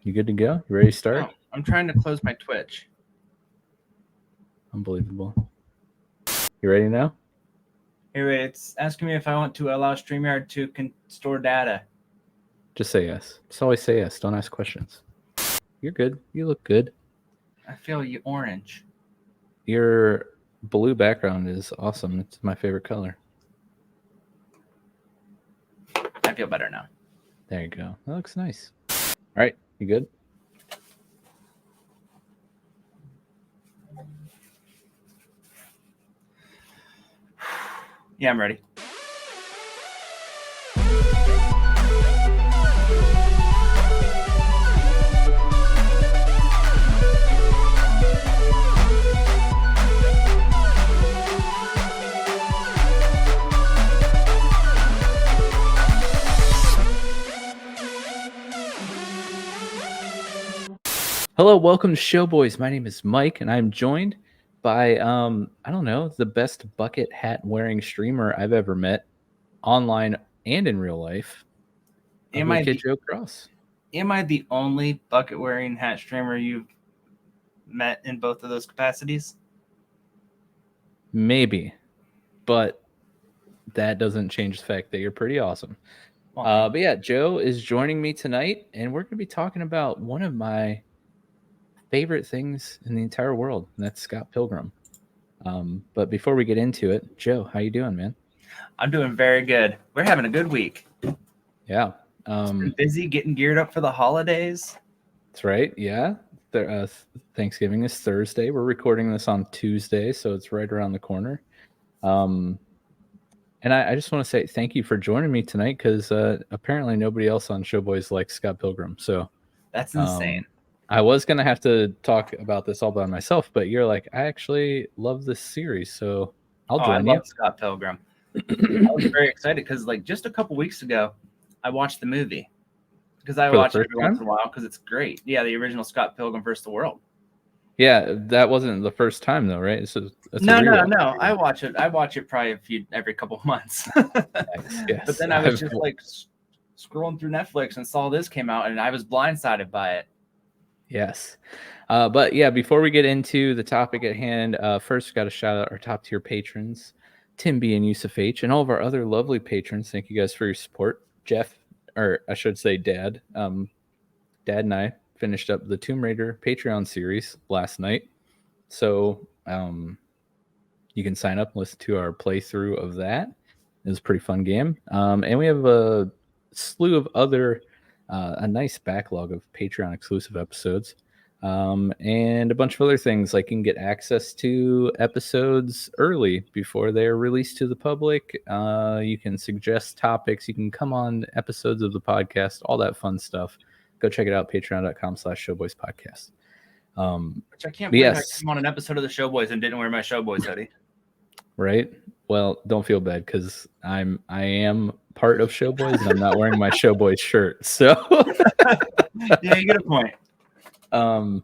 You good to go? You ready to start? No, I'm trying to close my Twitch. Unbelievable. You ready now? Anyway, it's asking me if I want to allow StreamYard to store data. Just say yes. Just always say yes. Don't ask questions. You're good. You look good. I feel you orange. Your blue background is awesome. It's my favorite color. I feel better now. There you go. That looks nice. All right. You good? Yeah, I'm ready. Hello, welcome to Showboys. My name is Mike, and I'm joined by I don't know, the best bucket hat wearing streamer I've ever met, online and in real life. UglyKidJoeCross. Am I the only bucket wearing hat streamer you've met in both of those capacities? Maybe, but that doesn't change the fact that you're pretty awesome. But yeah, Joe is joining me tonight, and we're going to be talking about one of my favorite things in the entire world, and that's Scott Pilgrim. But before we get into it, Joe, how you doing, man? I'm doing very good. We're having a good week. Yeah. Been busy getting geared up for the holidays. That's right. Yeah. Thanksgiving is Thursday. We're recording this on Tuesday, so it's right around the corner. And I just want to say thank you for joining me tonight, because apparently nobody else on Showboys likes Scott Pilgrim. So that's insane. I was going to have to talk about this all by myself, but you're like, I actually love this series, so I'll join you. I love Scott Pilgrim. I was very excited because, like, just a couple weeks ago, I watched the movie because I watch it every once in a while because it's great. Yeah, the original Scott Pilgrim vs. the World. Yeah, that wasn't the first time though, right? No. I watch it probably every couple months. Yes. But then I was just like scrolling through Netflix and saw this came out, and I was blindsided by it. Yes. But yeah, before we get into the topic at hand, first got to shout out our top tier patrons, Tim B and Yusuf H, and all of our other lovely patrons. Thank you guys for your support. Jeff, or I should say Dad. Dad and I finished up the Tomb Raider Patreon series last night. So you can sign up and listen to our playthrough of that. It was a pretty fun game. And we have a slew of other a nice backlog of Patreon exclusive episodes, and a bunch of other things, like you can get access to episodes early before they're released to the public. You can suggest topics, you can come on episodes of the podcast, all that fun stuff. Go check it out, patreon.com/showboyspodcast. Which I can't believe I came on an episode of the Showboys and didn't wear my Showboys hoodie. Right? Well, don't feel bad, because I am part of Showboys and I'm not wearing my Showboys shirt. So yeah, you get a point. But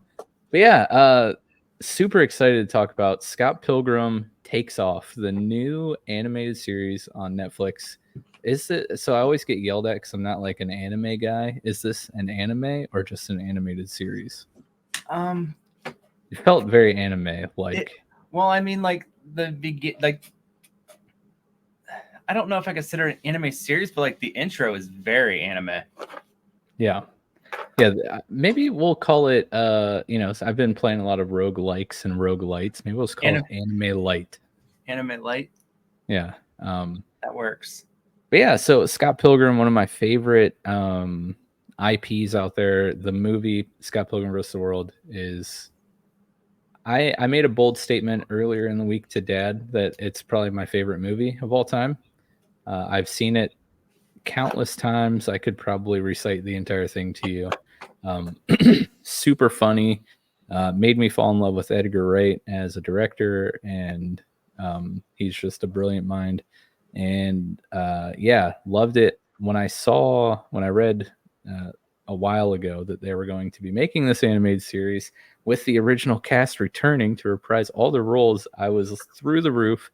yeah, super excited to talk about Scott Pilgrim Takes Off, the new animated series on Netflix. So I always get yelled at because I'm not like an anime guy. Is this an anime or just an animated series? It felt very anime like. Well, I mean, like I don't know if I consider it an anime series, but like the intro is very anime. Yeah, maybe we'll call it so I've been playing a lot of roguelikes and roguelites. Maybe we'll just call it Anime Light. Anime Light? Yeah. That works. But yeah, so Scott Pilgrim, one of my favorite IPs out there. The movie Scott Pilgrim vs. the World is... I made a bold statement earlier in the week to Dad that it's probably my favorite movie of all time. I've seen it countless times. I could probably recite the entire thing to you. Super funny. Made me fall in love with Edgar Wright as a director, and he's just a brilliant mind. And loved it. When I read a while ago that they were going to be making this animated series with the original cast returning to reprise all the roles, I was through the roof.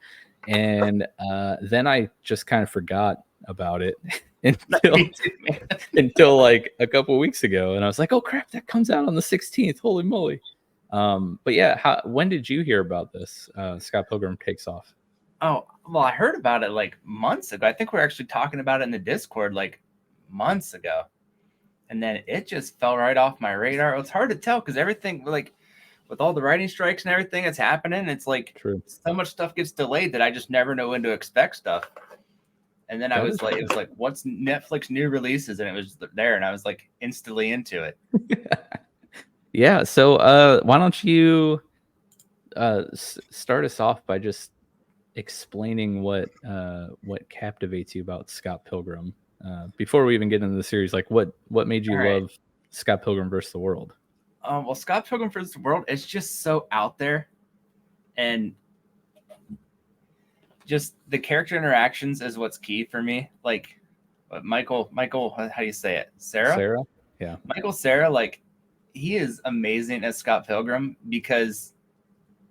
And then I just kind of forgot about it. until like a couple weeks ago, and I was like, oh crap, that comes out on the 16th. Holy moly. But yeah, when did you hear about this? Scott Pilgrim Takes Off. Oh, well, I heard about it like months ago. I think we were actually talking about it in the Discord like months ago. And then it just fell right off my radar. It's hard to tell because everything, like with all the writing strikes and everything that's happening, it's like so much stuff gets delayed that I just never know when to expect stuff. And then it was like, what's Netflix new releases? And it was there, and I was like instantly into it. Yeah. So why don't you start us off by just explaining what captivates you about Scott Pilgrim before we even get into the series. Like what made you love Scott Pilgrim versus the World? Well, Scott Pilgrim versus the World, it's just so out there, and just the character interactions is what's key for me. Like Michael, how do you say it? Sarah? Yeah. Michael Cera, like he is amazing as Scott Pilgrim because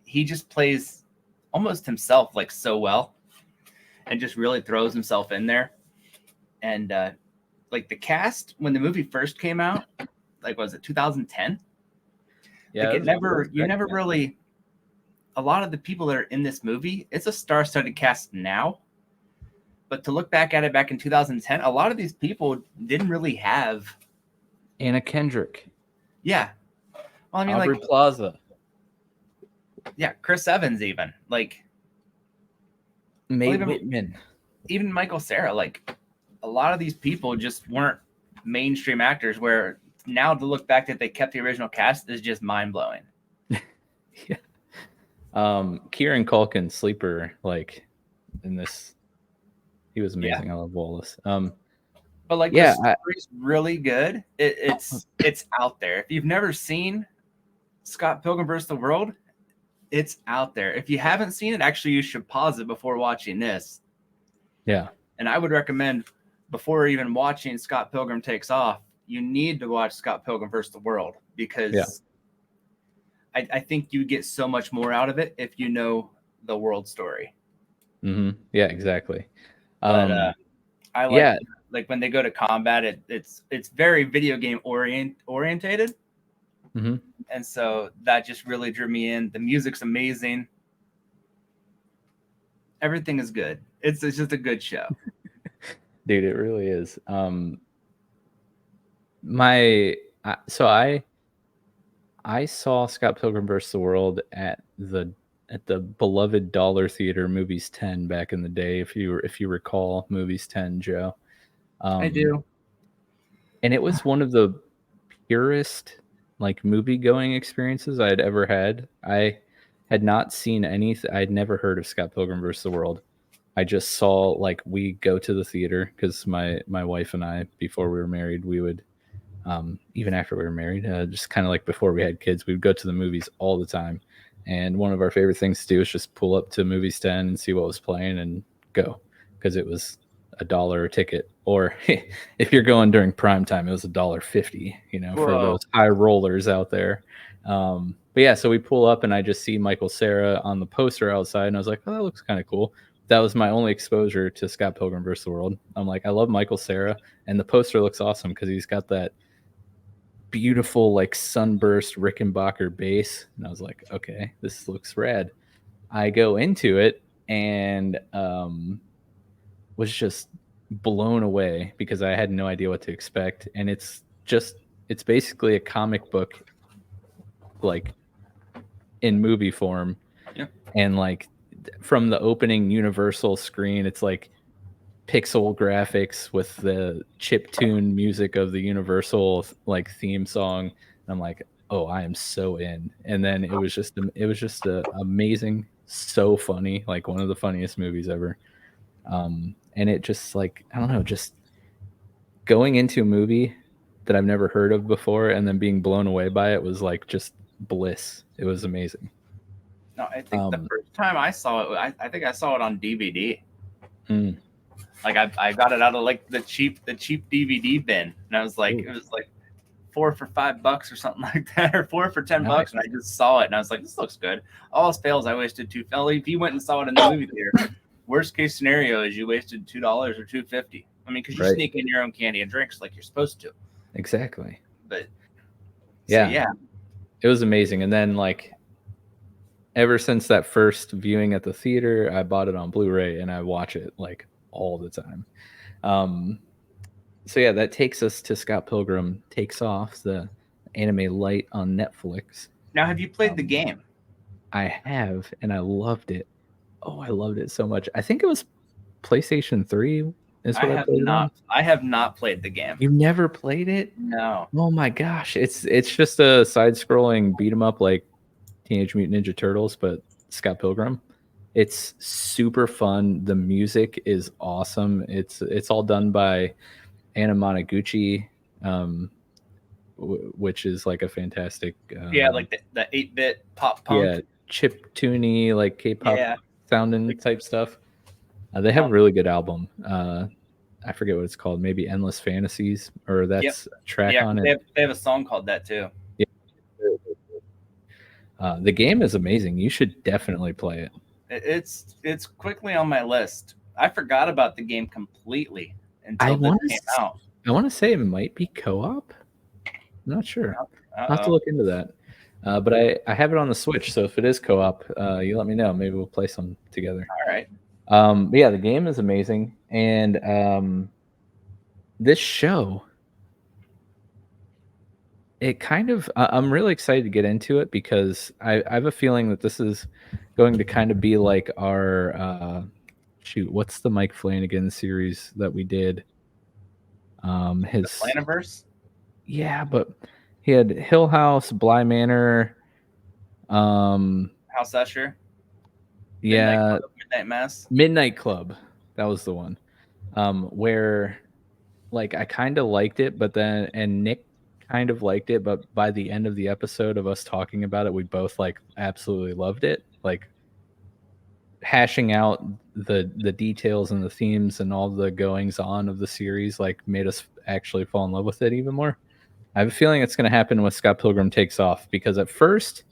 he just plays almost himself like so well and just really throws himself in there. And like the cast when the movie first came out, like was it 2010? Yeah, like you never really, a lot of the people that are in this movie, it's a star-studded cast now. But to look back at it back in 2010, a lot of these people didn't really have Anna Kendrick. Yeah. Well, I mean, Aubrey Plaza. Yeah, Chris Evans even. Like Mae Whitman. Even Michael Cera. Like a lot of these people just weren't mainstream actors where now to look back that they kept the original cast is just mind-blowing. Yeah. Kieran Culkin, Sleeper, like in this, he was amazing. Yeah. I love Wallace. But like the story's really good. It's out there. If you've never seen Scott Pilgrim vs. the World, it's out there. If you haven't seen it, actually you should pause it before watching this. Yeah. And I would recommend before even watching Scott Pilgrim Takes Off, you need to watch Scott Pilgrim vs. the World because I think you get so much more out of it if you know the world story. Mm-hmm. Yeah, exactly. But I like when they go to combat, it's very video game orientated. Mm-hmm. And so that just really drew me in. The music's amazing. Everything is good. It's just a good show. Dude, it really is. I saw Scott Pilgrim vs. the World at the beloved Dollar Theater Movies 10 back in the day, if you recall Movies 10, Joe. I do. And it was one of the purest like movie going experiences I had ever had. I had not seen anything. I'd never heard of Scott Pilgrim vs. the World. I just saw like we go to the theater because my wife and I, before we were married, we would even after we were married, just kind of like before we had kids, we would go to the movies all the time. And one of our favorite things to do is just pull up to Movies 10 and see what was playing and go, because it was $1 a ticket. Or if you're going during prime time, it was $1.50, for those high rollers out there. But yeah, so we pull up and I just see Michael Cera on the poster outside, and I was like, oh, that looks kind of cool. That was my only exposure to Scott Pilgrim vs. the World. I'm like, I love Michael Cera, and the poster looks awesome because he's got that beautiful like sunburst Rickenbacker bass, and I was like, okay, this looks rad. I go into it and was just blown away because I had no idea what to expect, and it's basically a comic book like in movie form. And like from the opening Universal screen, it's like pixel graphics with the chiptune music of the Universal like theme song. And I'm like, oh, I am so in. And then it was just amazing, so funny, like one of the funniest movies ever. And it just like, I don't know, just going into a movie that I've never heard of before and then being blown away by it was like just bliss. It was amazing. No, I think the first time I saw it, I think I saw it on DVD. Like I got it out of like the cheap DVD bin, and I was like, it was like 4 for $5 or something like that, or 4 for $10, and I just saw it, and I was like, this looks good. All else fails, I wasted $2. If you went and saw it in the movie theater, worst case scenario is you wasted $2 or $2.50. I mean, because you Right. sneak in your own candy and drinks like you're supposed to. Exactly. But Yeah. so, yeah, It was amazing. And then like ever since that first viewing at the theater, I bought it on Blu-ray and I watch it like all the time. So yeah, that takes us to Scott Pilgrim Takes Off, the anime light on Netflix. now have you played the Um, game? I have, and I loved it. Oh, I loved it so much. I think it was PlayStation 3 is what I played it on. I have not played the game. You never played it? No. Oh my gosh. It's just a side-scrolling beat 'em up like Teenage Mutant Ninja Turtles, but Scott Pilgrim. It's super fun. The music is awesome. It's all done by Anna Monoguchi, which is like a fantastic Yeah, like the 8-bit pop punk. chip tuney, like K-pop sounding type stuff. They have a really good album. I forget what it's called. Maybe Endless Fantasies, or that's a track on it. They have a song called that too. The game is amazing. You should definitely play it. It's quickly on my list. I forgot about the game completely until this came out. I want to say it might be co-op. I'm not sure. I'll have to look into that. But I have it on the Switch, so if it is co-op, you let me know. Maybe we'll play some together. All right. But yeah, the game is amazing, and this show, it kind of I'm really excited to get into it because I have a feeling that this is going to kind of be like our what's the Mike Flanagan series that we did? His Flaniverse? Yeah, but he had Hill House, Bly Manor, House Usher. Yeah, Midnight Mass. Midnight Club. That was the one. Where like I kind of liked it, but then and Nick kind of liked it, but by the end of the episode of us talking about it, we both like absolutely loved it. Like hashing out the details and the themes and all the goings on of the series like made us actually fall in love with it even more. I have a feeling it's going to happen with Scott Pilgrim Takes Off, because at first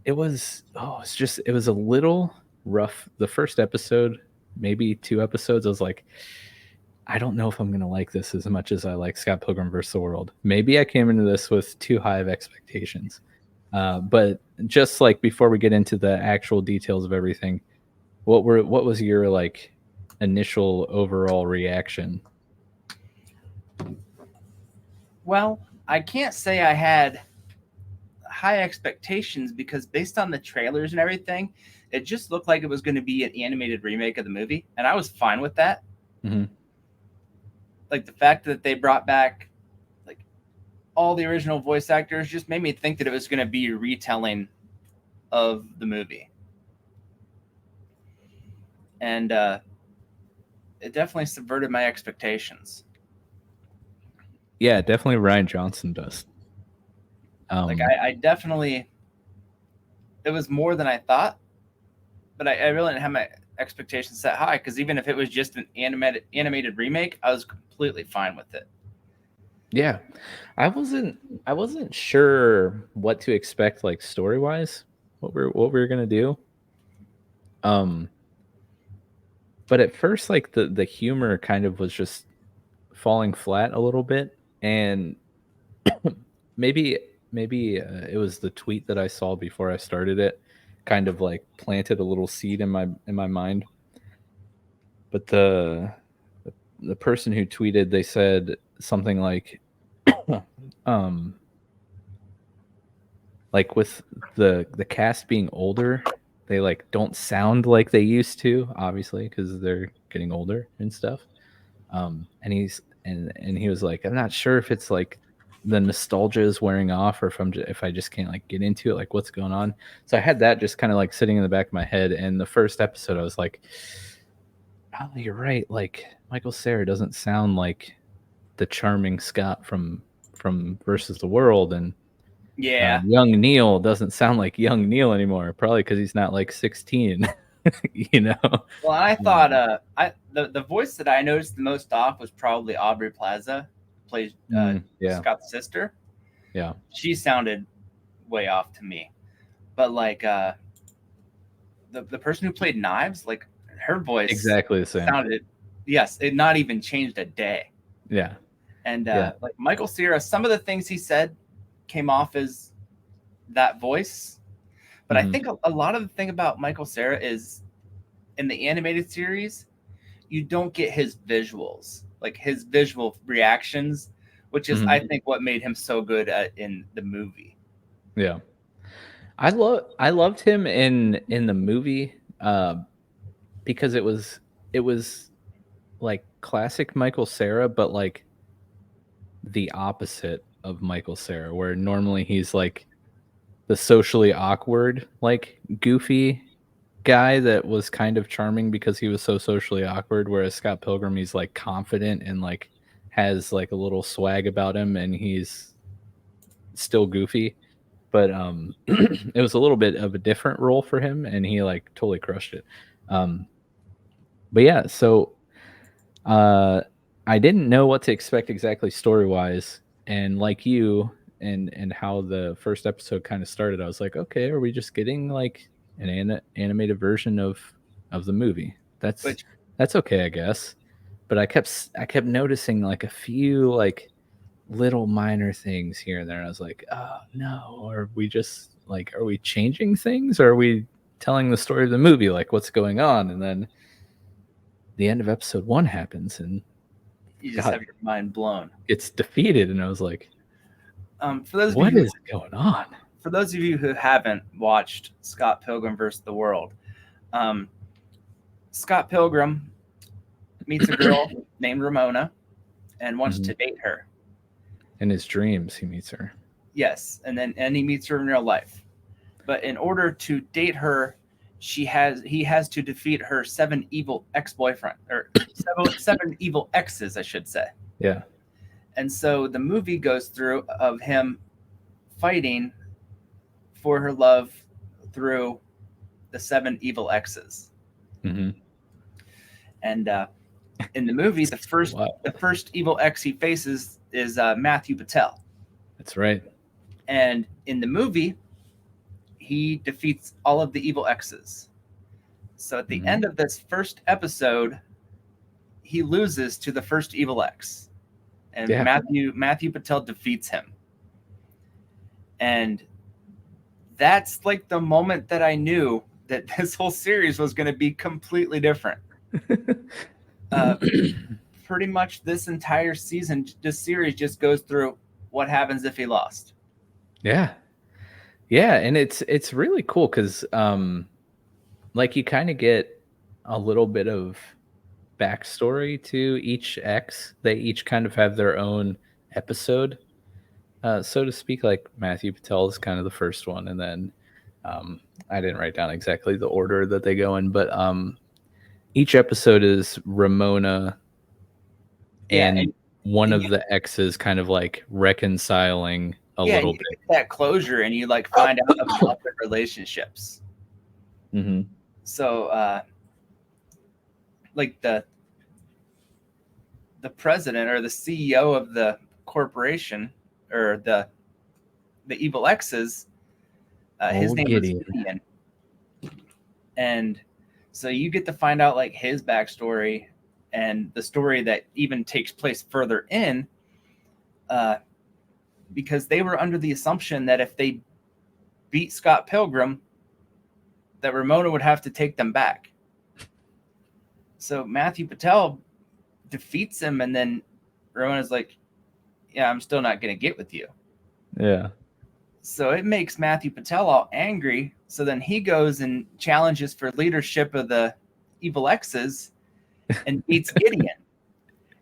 it was a little rough. The first episode, maybe 2 episodes, I was like, I don't know if I'm going to like this as much as I like Scott Pilgrim vs. the World. Maybe I came into this with too high of expectations. But just like before we get into the actual details of everything, what was your like initial overall reaction? Well, I can't say I had high expectations because based on the trailers and everything, it just looked like it was going to be an animated remake of the movie, and I was fine with that. Mm-hmm. Like the fact that they brought back like all the original voice actors just made me think that it was going to be a retelling of the movie. And it definitely subverted my expectations. Yeah, definitely Rian Johnson does. Like I definitely, it was more than I thought, but I really didn't have my expectations set high, because even if it was just an animated remake, I was completely fine with it. Yeah, I wasn't sure what to expect, like story wise, what we were gonna do. But at first, like the humor kind of was just falling flat a little bit, and maybe it was the tweet that I saw before I started it, kind of like planted a little seed in my mind. But the person who tweeted, they said something like, like with the cast being older, they like don't sound like they used to, obviously, because they're getting older and stuff. And he was like, I'm not sure if it's like the nostalgia is wearing off, or if I just can't like get into it, like what's going on. So I had that just kind of like sitting in the back of my head. And the first episode, I was like, oh, you're right. Like Michael Cera doesn't sound like the charming Scott from Versus the World, and young Neil doesn't sound like young Neil anymore. Probably because he's not like 16. You know. Well, I thought the voice that I noticed the most off was probably Aubrey Plaza, plays Scott's sister. Yeah, she sounded way off to me. But like the person who played Knives, like her voice exactly the same. sounded Yes, it not even changed a day. Yeah. And Yeah. like Michael Cera, some of the things he said came off as that voice. But I think a lot of the thing about Michael Cera is in the animated series, you don't get his visuals, like his visual reactions, which is, I think, what made him so good in the movie. Yeah. I loved him in the movie because it was like classic Michael Cera, but like the opposite of Michael Cera, where normally he's like the socially awkward, like goofy guy that was kind of charming because he was so socially awkward. Whereas Scott Pilgrim, he's like confident and like has like a little swag about him, and he's still goofy. But it was a little bit of a different role for him, and he like totally crushed it. Um, but yeah, so uh, I didn't know what to expect exactly story wise, and like you and how the first episode kind of started, I was like, okay, are we just getting like an animated version of the movie? Which That's okay, I guess. But I kept noticing like a few like little minor things here and there. And I was like, oh no, are we just like, are we changing things? Or are we telling the story of the movie? Like, what's going on? And then the end of episode 1 happens, and you just God have your mind blown. gets defeated, and I was like, For those what of you is going on? for those of you who haven't watched Scott Pilgrim vs. the World, Scott Pilgrim meets a girl named Ramona and wants to date her. In his dreams, he meets her. Yes, and he meets her in real life. But in order to date her, he has to defeat her 7 evil ex-boyfriend, or seven evil exes, I should say. Yeah. And so the movie goes through of him fighting for her love through the 7 evil exes. Mm-hmm. And in the movie, the first evil ex he faces is Matthew Patel. That's right. And in the movie, he defeats all of the evil exes. So at the end of this first episode, he loses to the first evil ex, and Matthew Patel defeats him. And that's like the moment that I knew that this whole series was going to be completely different. Pretty much this entire season, this series just goes through what happens if he lost. Yeah. Yeah, and it's really cool because like you kind of get a little bit of backstory to each ex. They each kind of have their own episode, so to speak. Like Matthew Patel is kind of the first one, and then I didn't write down exactly the order that they go in, but each episode is Ramona and one of the exes kind of like reconciling a little you bit. get that closure, and you like find out about their relationships. Mm-hmm. So, like the president or the CEO of the corporation, or the evil exes, his name is Gideon. And so you get to find out like his backstory and the story that even takes place further in, because they were under the assumption that if they beat Scott Pilgrim, that Ramona would have to take them back. So Matthew Patel defeats him, and then Ramona's like, yeah, I'm still not going to get with you. Yeah. So it makes Matthew Patel all angry. So then he goes and challenges for leadership of the evil exes and beats Gideon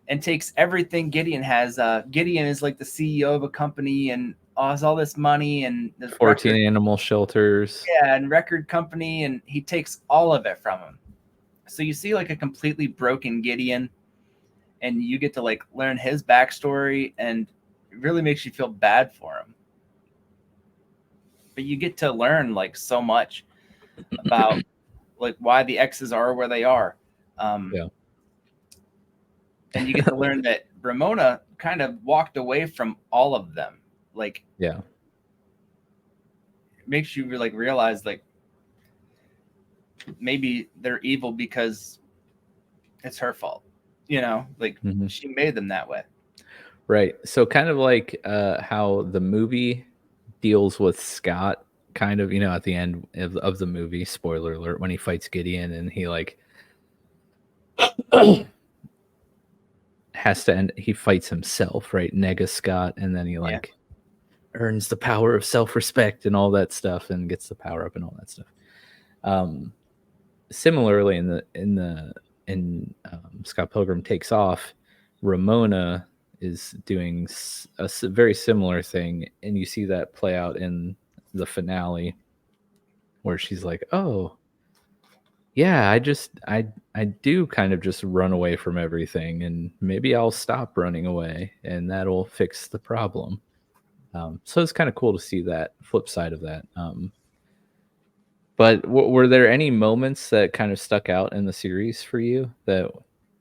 and takes everything Gideon has. Gideon is like the CEO of a company and has all this money and 14 animal shelters. Yeah, and record company, and he takes all of it from him. So you see like a completely broken Gideon, and you get to like learn his backstory, and it really makes you feel bad for him. But you get to learn like so much about like why the exes are where they are. Yeah. And you get to learn that Ramona kind of walked away from all of them. Like, yeah, it makes you like realize like maybe they're evil because it's her fault. you know, like she made them that way. Right. So kind of like how the movie deals with Scott, kind of, at the end of the movie, spoiler alert, when he fights Gideon and he like has to end, he fights himself, right? Nega Scott, and then he like earns the power of self-respect and all that stuff and gets the power up and all that stuff. Similarly in Scott Pilgrim Takes Off, Ramona is doing a very similar thing, and you see that play out in the finale where she's like, oh yeah, I do kind of just run away from everything, and maybe I'll stop running away and that'll fix the problem. So it's kind of cool to see that flip side of that. But were there any moments that kind of stuck out in the series for you that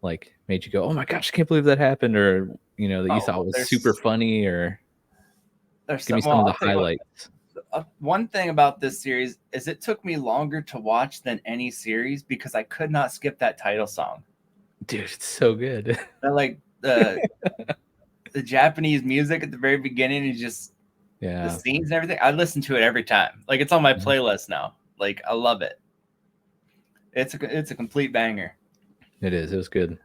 like made you go, "Oh my gosh, I can't believe that happened," or that you thought was super funny, or give me some of the highlights? One thing about this series is it took me longer to watch than any series because I could not skip that title song. Dude, it's so good. And like the Japanese music at the very beginning is just the scenes and everything. I listen to it every time. Like it's on my playlist now. Like I love it. It's a complete banger. It is. It was good.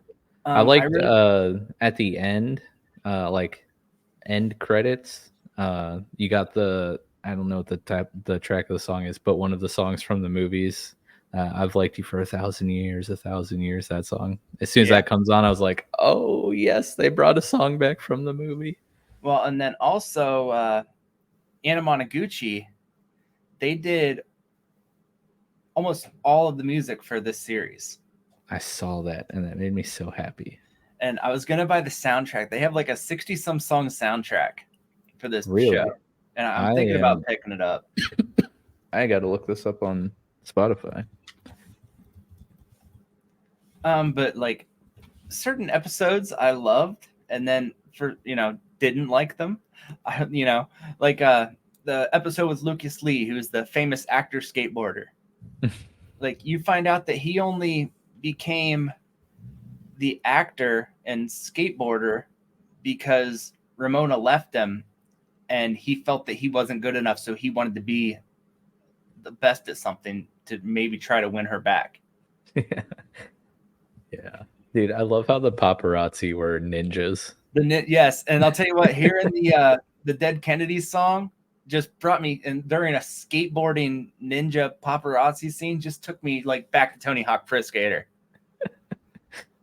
I liked at the end, like end credits. You got I don't know what the track of the song is, but one of the songs from the movies. I've liked you for 1,000 years, 1,000 years. That song. As soon as that comes on, I was like, "Oh yes, they brought a song back from the movie." Well, and then also Anamanaguchi, they did almost all of the music for this series. I saw that, and that made me so happy. And I was gonna buy the soundtrack. They have like a 60-some song soundtrack for this show, and I'm thinking about picking it up. I got to look this up on Spotify. But like certain episodes I loved, and then didn't like them. Like the episode with Lucas Lee, who's the famous actor skateboarder. Like you find out that he only became the actor and skateboarder because Ramona left him and he felt that he wasn't good enough, so he wanted to be the best at something to maybe try to win her back. Yeah. Dude, I love how the paparazzi were ninjas. Yes, and I'll tell you what, hearing the Dead Kennedys song just brought me, and during a skateboarding ninja paparazzi scene, just took me like back to Tony Hawk Pro Skater.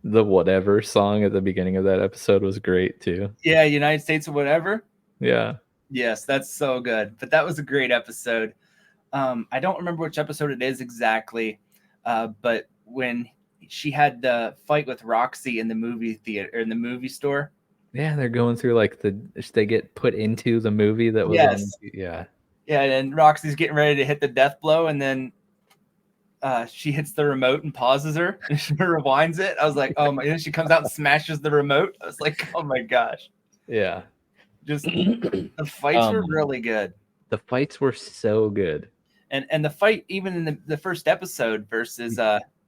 The Whatever song at the beginning of that episode was great too. Yeah, United States of Whatever. Yeah. Yes, that's so good. But that was a great episode. I don't remember which episode it is exactly, but when she had the fight with Roxy in the movie theater, or in the movie store. Yeah, they're going through like they get put into the movie that was yeah, and Roxy's getting ready to hit the death blow, and then she hits the remote and pauses her and she rewinds it. I was like, oh my, and then she comes out and smashes the remote. I was like, oh my gosh. Yeah. Just the fights were really good. The fights were so good. And the fight, even in the first episode versus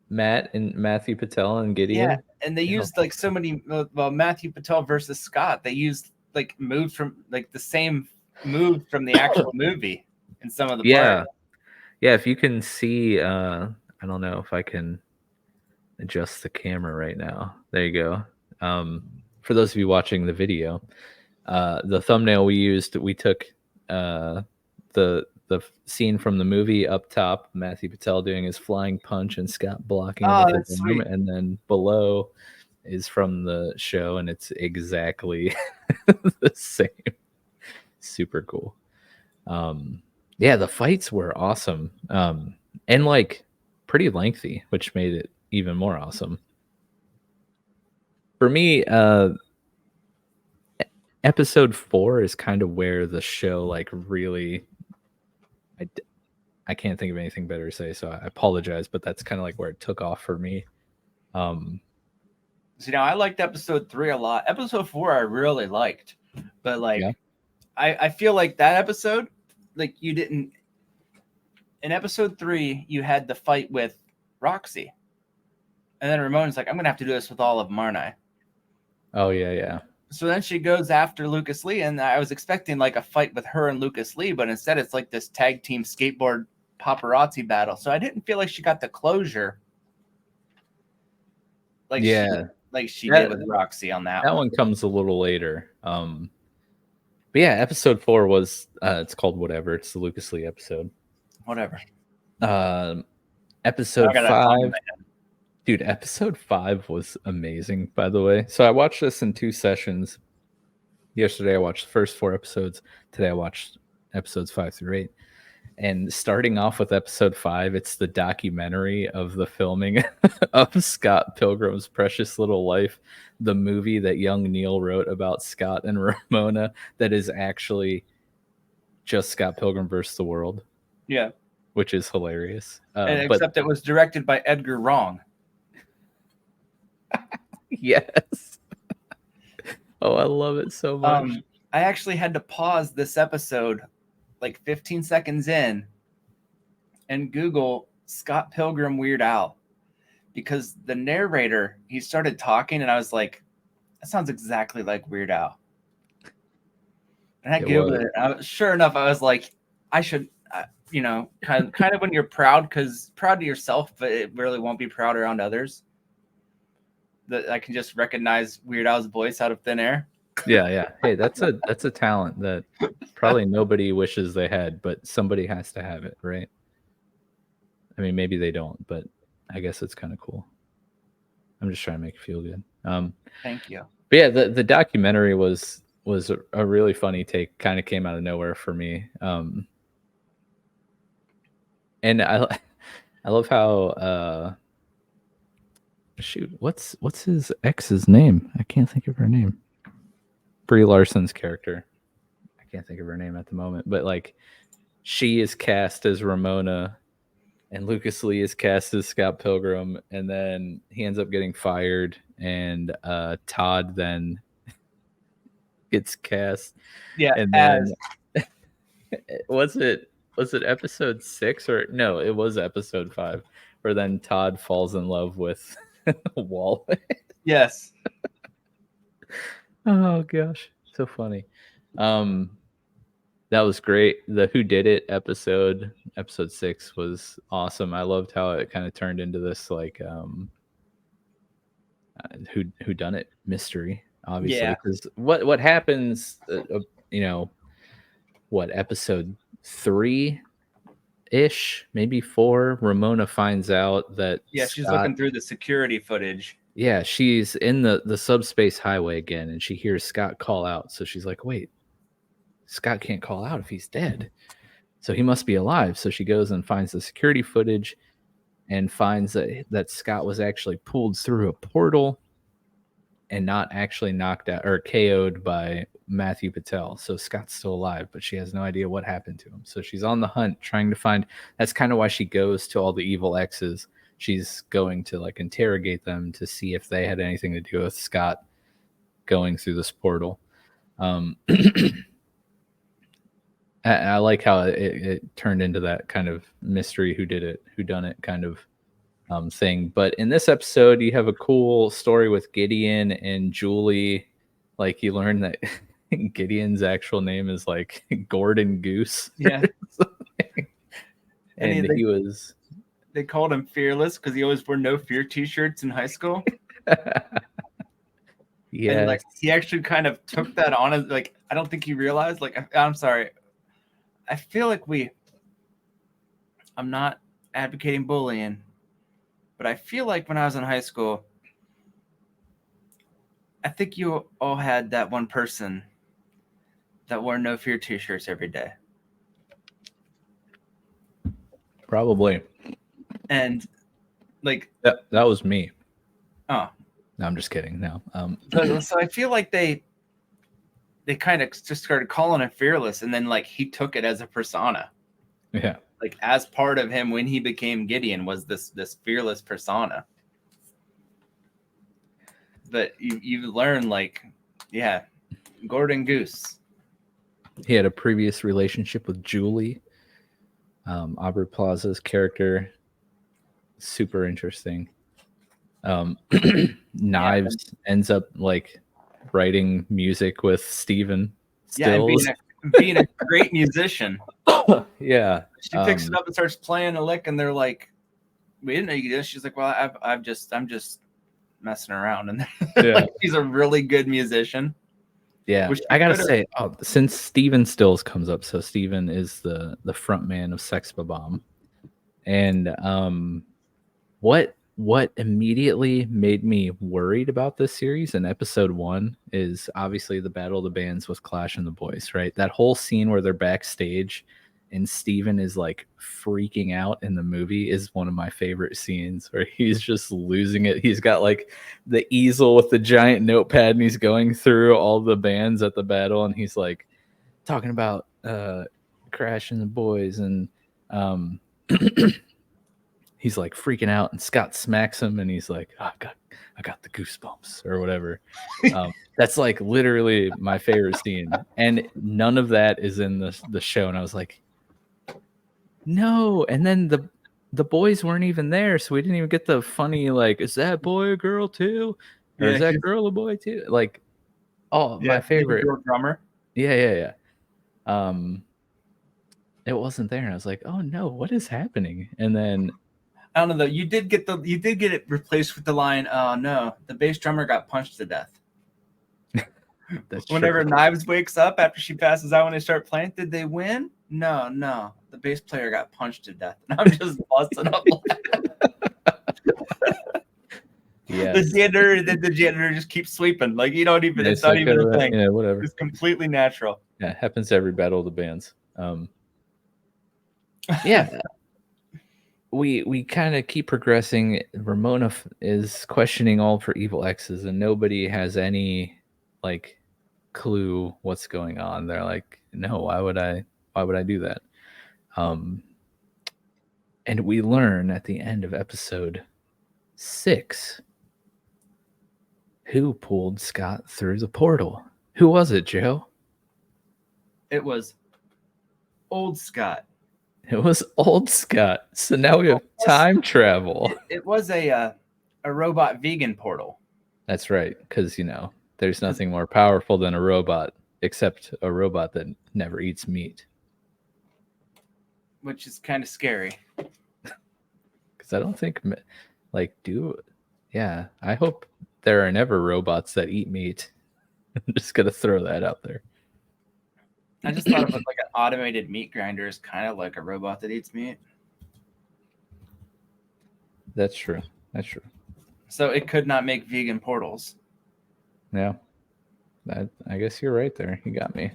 Matt and Matthew Patel and Gideon. Yeah, and they used like so many. Well, Matthew Patel versus Scott, they used like moves from like the same move from the actual movie in some of the parts. Yeah. If you can see, I don't know if I can adjust the camera right now. There you go. For those of you watching the video, the thumbnail we used, we took the scene from the movie up top, Matthew Patel doing his flying punch and Scott blocking him, and then below is from the show, and it's exactly the same. Super cool. Yeah, the fights were awesome, and like pretty lengthy, which made it even more awesome. For me, episode 4 is kind of where the show like really, I can't think of anything better to say, so I apologize, but that's kind of like where it took off for me. See, now I liked episode 3 a lot. Episode 4 I really liked, but like I feel like that episode, like you didn't. In episode 3, you had the fight with Roxy, and then Ramon's like, "I'm gonna have to do this with all of them, aren't I?" Oh yeah. So then she goes after Lucas Lee, and I was expecting like a fight with her and Lucas Lee, but instead it's like this tag team skateboard paparazzi battle. So I didn't feel like she got the closure like she did with Roxy on that one. That one comes a little later. But yeah, episode 4 was it's called whatever. It's the Lucas Lee episode. Whatever. Episode 5. Dude, episode 5 was amazing, by the way. So I watched this in 2 sessions. Yesterday I watched the first 4 episodes. Today I watched episodes 5 through 8. And starting off with episode 5, it's the documentary of the filming of Scott Pilgrim's Precious Little Life, the movie that young Neil wrote about Scott and Ramona that is actually just Scott Pilgrim versus the world. Yeah. Which is hilarious. Except it was directed by Edgar Wrong. Yes. Oh, I love it so much. I actually had to pause this episode like 15 seconds in and Google Scott Pilgrim Weird Al, because the narrator, he started talking and I was like, that sounds exactly like Weird Al. And I Googled it. Sure enough, I was like, I should, kind of when you're proud of yourself, but it really won't be proud around others, that I can just recognize Weird Al's voice out of thin air. Yeah. Hey, that's a talent that probably nobody wishes they had, but somebody has to have it, right? I mean, maybe they don't, but I guess it's kind of cool. I'm just trying to make you feel good. Thank you. But yeah, the documentary was a really funny take. Kind of came out of nowhere for me. And I love how shoot, what's his ex's name? I can't think of her name. Brie Larson's character. I can't think of her name at the moment, but like she is cast as Ramona and Lucas Lee is cast as Scott Pilgrim, and then he ends up getting fired, and Todd then gets cast. Yeah, and then was it episode 6 or no? It was episode 5, where then Todd falls in love with Walt. Yes. Oh gosh, so funny. That was great. The Who Did It episode 6 was awesome. I loved how it kind of turned into this like who done it mystery, obviously, because what happens what episode 3 ish, maybe 4, Ramona finds out that she's looking through the security footage. Yeah, she's in the subspace highway again, and she hears Scott call out. So she's like, wait, Scott can't call out if he's dead. So he must be alive. So she goes and finds the security footage and finds that Scott was actually pulled through a portal and not actually knocked out or KO'd by Matthew Patel. So Scott's still alive, but she has no idea what happened to him. So she's on the hunt trying to find. That's kind of why she goes to all the evil exes. She's going to like interrogate them to see if they had anything to do with Scott going through this portal. I like how it turned into that kind of mystery who did it, who done it kind of thing. But in this episode, you have a cool story with Gideon and Julie. Like you learn that Gideon's actual name is like Gordon Goose. Yeah. And he was... They called him Fearless because he always wore no fear t-shirts in high school. Yeah. And like he actually kind of took that on as like, I don't think he realized, like, I'm sorry. I feel like I'm not advocating bullying, but I feel like when I was in high school, I think you all had that one person that wore no fear t-shirts every day. Probably. And like that was me. Oh, no, I'm just kidding. No. So I feel like they kind of just started calling him Fearless, and then like he took it as a persona. Yeah. Like as part of him when he became Gideon was this Fearless persona. But you learn like, yeah, Gordon Goose. He had a previous relationship with Julie, Aubrey Plaza's character. Super interesting. Knives ends up like writing music with Steven Yeah, and Stills. being a great musician. Yeah. She picks it up and starts playing a lick, and they're like, "We didn't know you could do this." She's like, "Well, I'm just messing around." And Yeah. like, she's a really good musician. Yeah, Which I gotta could've- say, since Steven Stills comes up, so Steven is the front man of Sex Bomb, and what immediately made me worried about this series in episode 1 is obviously the Battle of the Bands with Clash and the Boys, right? That whole scene where they're backstage and Steven is like freaking out in the movie is one of my favorite scenes, where he's just losing it. He's got like the easel with the giant notepad and he's going through all the bands at the battle and he's like talking about Crash and the Boys and he's like freaking out and Scott smacks him and he's like, oh, I got the goosebumps or whatever. That's like literally my favorite scene, and none of that is in the show. And I was like, no. And then the boys weren't even there, so we didn't even get the funny like, is that boy a girl too, or is that girl a boy too? Like, my favorite drummer. Yeah. It wasn't there, and I was like, oh no, what is happening? And then I don't know though. You did get it replaced with the line, "Oh no, the bass drummer got punched to death." that's Whenever true. Knives wakes up after she passes out when they start playing, did they win? No. The bass player got punched to death. And I'm just busting up. Yeah. The janitor just keeps sweeping. Like you don't even. It's not like, even a thing. Yeah, whatever. It's completely natural. Yeah, it happens to every Battle of the Bands. Yeah. We kind of keep progressing. Ramona is questioning all for evil exes, and nobody has any like clue what's going on. They're like, no, why would I do that? And we learn at the end of episode 6 who pulled Scott through the portal. Who was it, Joe? It was old Scott. It was old Scott. So now we have time travel. It was a robot vegan portal. That's right, because there's nothing more powerful than a robot, except a robot that never eats meat. Which is kind of scary. Because I don't think, yeah, I hope there are never robots that eat meat. I'm just going to throw that out there. I just thought of it like an automated meat grinder is kind of like a robot that eats meat. That's true. So it could not make vegan portals. Yeah. I guess you're right there. You got me.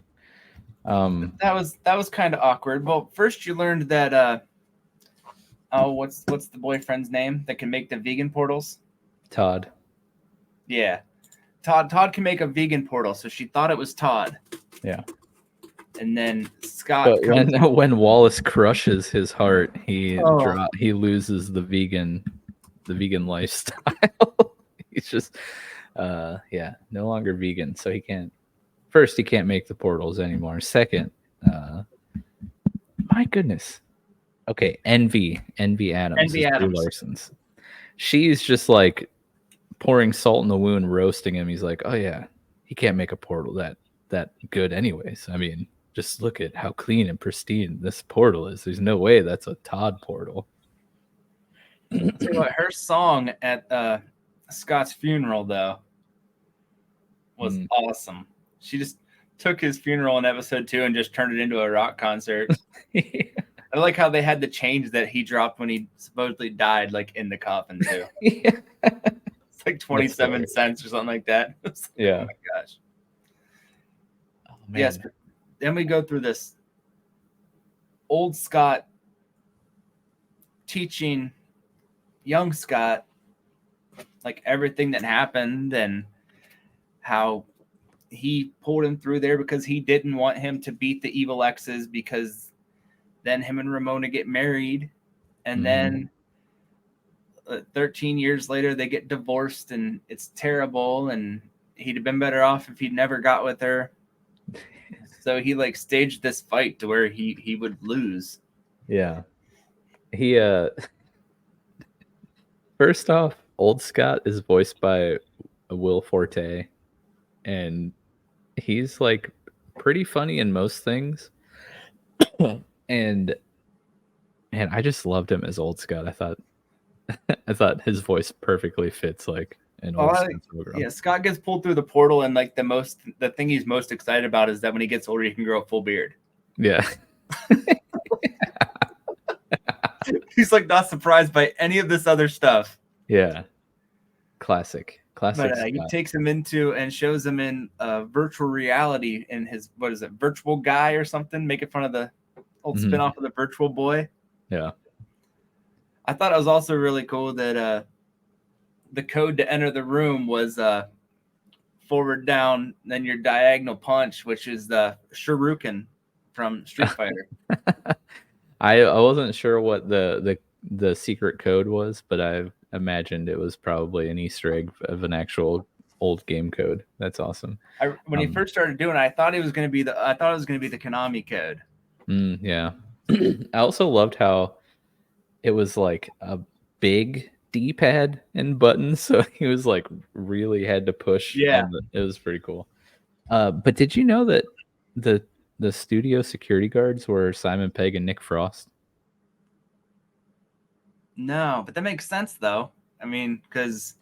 That was kind of awkward. Well, first you learned that what's the boyfriend's name that can make the vegan portals? Todd. Yeah. Todd can make a vegan portal, so she thought it was Todd. Yeah. And then Scott when Wallace crushes his heart, he loses the vegan lifestyle. He's just no longer vegan, so he can't make the portals anymore. Second, my goodness. Okay, Envy Adams. Envy Adams. Larson's. She's just like pouring salt in the wound, roasting him. He's like, oh yeah, he can't make a portal that good anyways. I mean, just look at how clean and pristine this portal is. There's no way that's a Todd portal. Tell you what, her song at Scott's funeral though was awesome. She just took his funeral in episode 2 and just turned it into a rock concert. Yeah. I like how they had the change that he dropped when he supposedly died, like in the coffin too. Yeah. It's like 27 cents or something like that. Yeah. Oh my gosh. Oh, man. Yes. Then we go through this old Scott teaching young Scott like everything that happened and how he pulled him through there because he didn't want him to beat the evil exes, because then him and Ramona get married, and then 13 years later they get divorced and it's terrible, and he'd have been better off if he'd never got with her. So he like staged this fight to where he would lose. Yeah. He first off, old Scott is voiced by Will Forte, and he's like pretty funny in most things. and I just loved him as Old Scott. I thought his voice perfectly fits like an old Scott Pilgrim. Yeah, Scott gets pulled through the portal, and like the thing he's most excited about is that when he gets older, he can grow a full beard. Yeah. He's like not surprised by any of this other stuff. Yeah. Classic. But he takes him into and shows him in virtual reality in his, what is it, Virtual Guy or something, making fun of the old spinoff of the Virtual Boy. Yeah. I thought it was also really cool that the code to enter the room was forward down, then your diagonal punch, which is the Shuriken from Street Fighter. I wasn't sure what the secret code was, but I imagined it was probably an Easter egg of an actual old game code. That's awesome. When he first started doing it, I thought it was going to be the Konami code. Yeah. I also loved how it was like a big D-pad and buttons, so he was like really had to push. Yeah, it was pretty cool. But did you know that the studio security guards were Simon Pegg and Nick Frost? No, but that makes sense though. I mean, because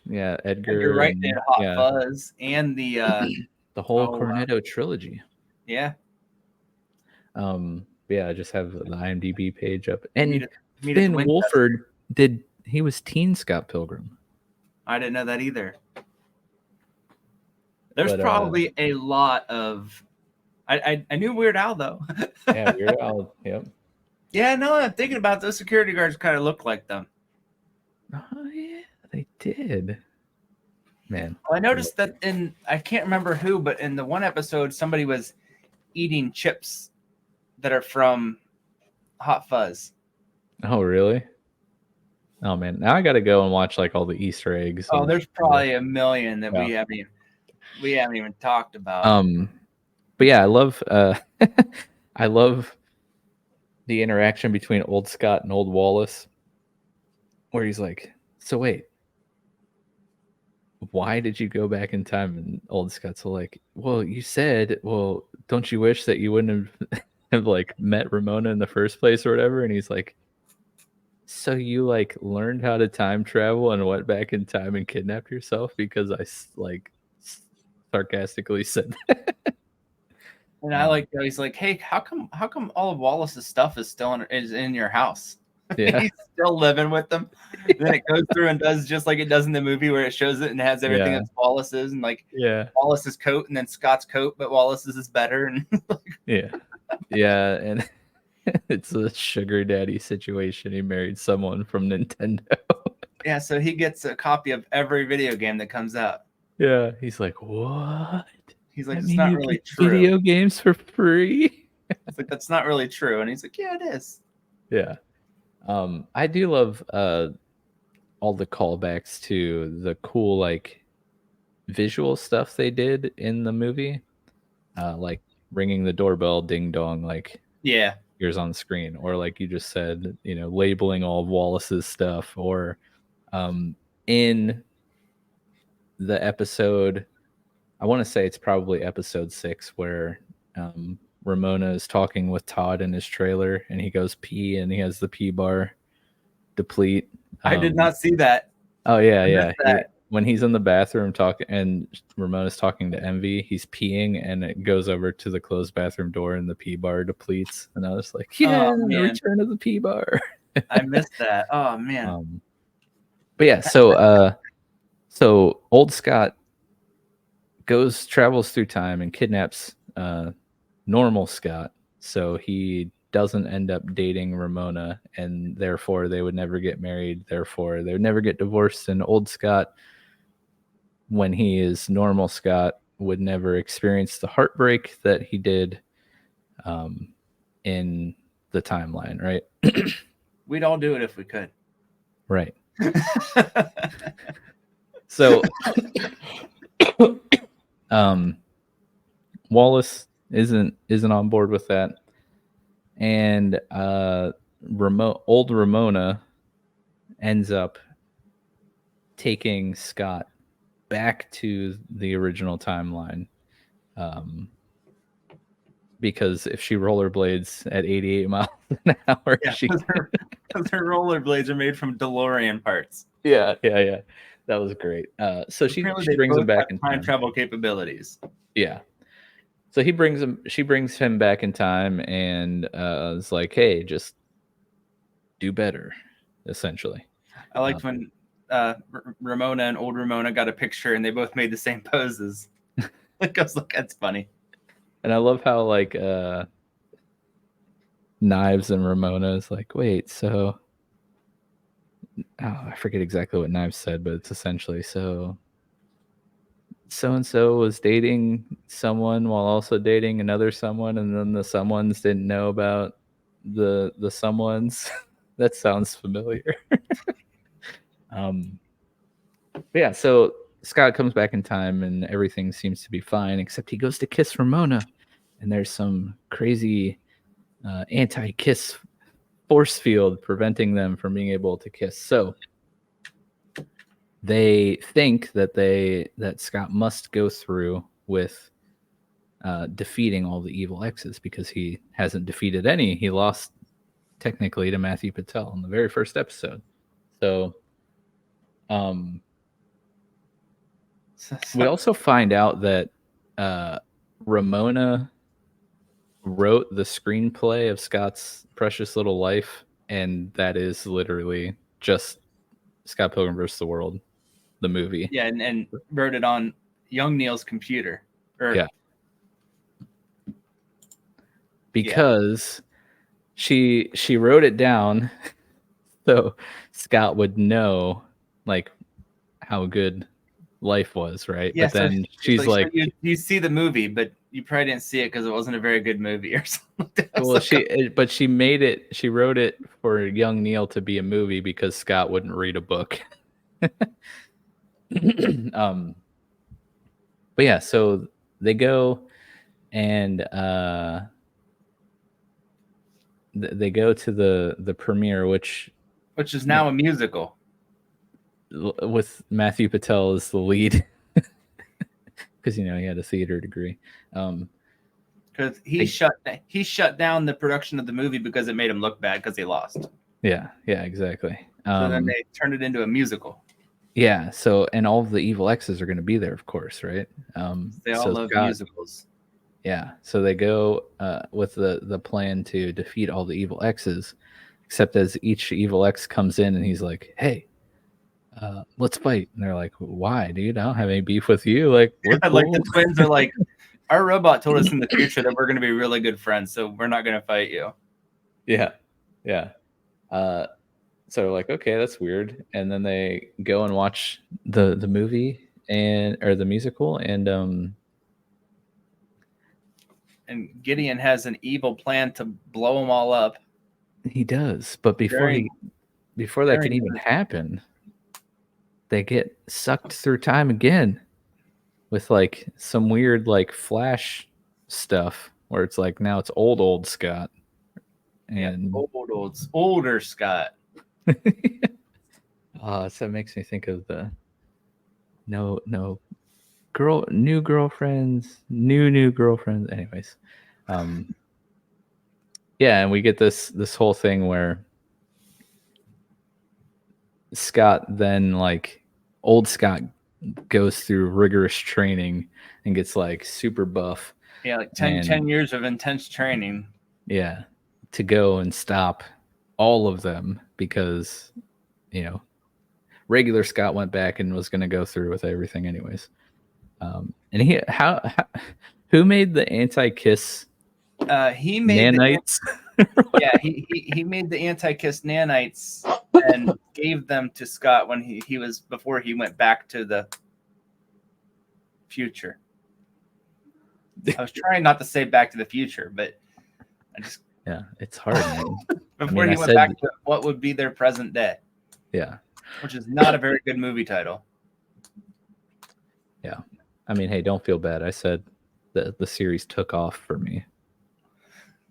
Edgar Wright did Hot Fuzz and the the whole Cornetto trilogy. Yeah. I just have the IMDb page up, and Ben Wolford he was teen Scott Pilgrim. I didn't know that either. There's probably a lot of. I knew Weird Al though. Yeah, Weird Al. Yep. Yeah, no, I'm thinking about those security guards kind of look like them. Oh yeah, they did. Man, well, I noticed that I can't remember who, but in the one episode, somebody was eating chips that are from Hot Fuzz. Oh really? Oh man, now I got to go and watch like all the Easter eggs. Oh, there's probably a million that we haven't even talked about. But yeah, I love the interaction between Old Scott and Old Wallace, where he's like, "So wait, why did you go back in time?" And Old Scott's like, "Well, you said, well, don't you wish that you wouldn't have like met Ramona in the first place or whatever?" And he's like, "So you like learned how to time travel and went back in time and kidnapped yourself because I like sarcastically said that." And I like that he's like, "Hey, how come all of Wallace's stuff is still in your house?" Yeah. He's still living with them. And then it goes through and does just like it does in the movie where it shows it and has everything that's Wallace's and like Wallace's coat and then Scott's coat, but Wallace's is better. And and it's a sugar daddy situation. He married someone from Nintendo. Yeah, so he gets a copy of every video game that comes out. Yeah, he's like, what? He's like, it's not really true. Video games for free? It's like, that's not really true. And he's like, yeah, it is. Yeah. I do love all the callbacks to the cool like visual stuff they did in the movie. Like ringing the doorbell, ding dong, like here's on the screen. Or like you just said, labeling all of Wallace's stuff. Or in the episode, I want to say it's probably episode 6 where Ramona is talking with Todd in his trailer and he goes pee and he has the pee bar deplete. I did not see that. Oh yeah. When he's in the bathroom talking and Ramona's talking to Envy, he's peeing and it goes over to the closed bathroom door and the pee bar depletes. And I was like, the return of the pee bar. I missed that. Oh man. But yeah, so Old Scott travels through time and kidnaps normal Scott, so he doesn't end up dating Ramona, and therefore they would never get married, therefore they would never get divorced, and Old Scott, when he is normal Scott, would never experience the heartbreak that he did in the timeline, right? We'd all do it if we could. Right. So Wallace isn't on board with that, and old Ramona ends up taking Scott back to the original timeline. Because if she rollerblades at 88 miles an hour, Yeah, because her rollerblades are made from DeLorean parts. Yeah. That was great. So she Apparently, they brings him both back have in time time. travel capabilities. Yeah. So she brings him back in time and is like, hey, just do better, essentially. I liked when Ramona and old Ramona got a picture and they both made the same poses. I was like, that's funny. And I love how like Knives and Ramona is like, wait, so I forget exactly what Knives said, but it's essentially so and so was dating someone while also dating another someone, and then the someones didn't know about the someones. That sounds familiar. But yeah, so Scott comes back in time and everything seems to be fine, except he goes to kiss Ramona, and there's some crazy anti-kiss force field preventing them from being able to kiss. So they think that Scott must go through with defeating all the evil X's because he hasn't defeated any. He lost technically to Matthew Patel in the very first episode. So we also find out that Ramona wrote the screenplay of Scott's Precious Little Life, and that is literally just Scott Pilgrim vs. the World, the movie. Yeah, and wrote it on young Neil's computer. Yeah. Because she wrote it down so Scott would know like how good life was, right? Yeah, but then so she's like so you see the movie, but you probably didn't see it because it wasn't a very good movie or something. well, she made it. She wrote it for young Neil to be a movie because Scott wouldn't read a book. But yeah, so they go and they go to the premiere, which is now a musical with Matthew Patel as the lead, because he had a theater degree. Because he shut down the production of the movie because it made him look bad because he lost. Yeah, exactly. So then they turned it into a musical. Yeah, so and all of the evil X's are going to be there, of course, right? They all love musicals. Yeah, so they go with the plan to defeat all the evil X's, except as each evil X comes in and he's like, "Hey, let's fight." And they're like, "Why, dude? I don't have any beef with you. Like, we're cool." Like the twins are like, "Our robot told us in the future that we're going to be really good friends, so we're not going to fight you." Yeah. So they're like, okay, that's weird. And then they go and watch the movie or the musical, and Gideon has an evil plan to blow them all up. He does, but before that can even happen, they get sucked through time again with like some weird like flash stuff where it's like now it's old Scott and older Scott. So that makes me think of the new girlfriends. Anyways, yeah, and we get this whole thing where Scott then like old Scott goes through rigorous training and gets like super buff. Yeah, like 10 years of intense training. Yeah, to go and stop all of them because regular Scott went back and was going to go through with everything anyways. And who made the anti-kiss? He made nanites. He made the anti-kiss nanites and gave them to Scott when he was before he went back to the future. I was trying not to say Back to the Future, but I just it's hard. Before he went back to what would be their present day. Yeah, which is not a very good movie title. Yeah, I mean, hey, don't feel bad. I said that the series took off for me,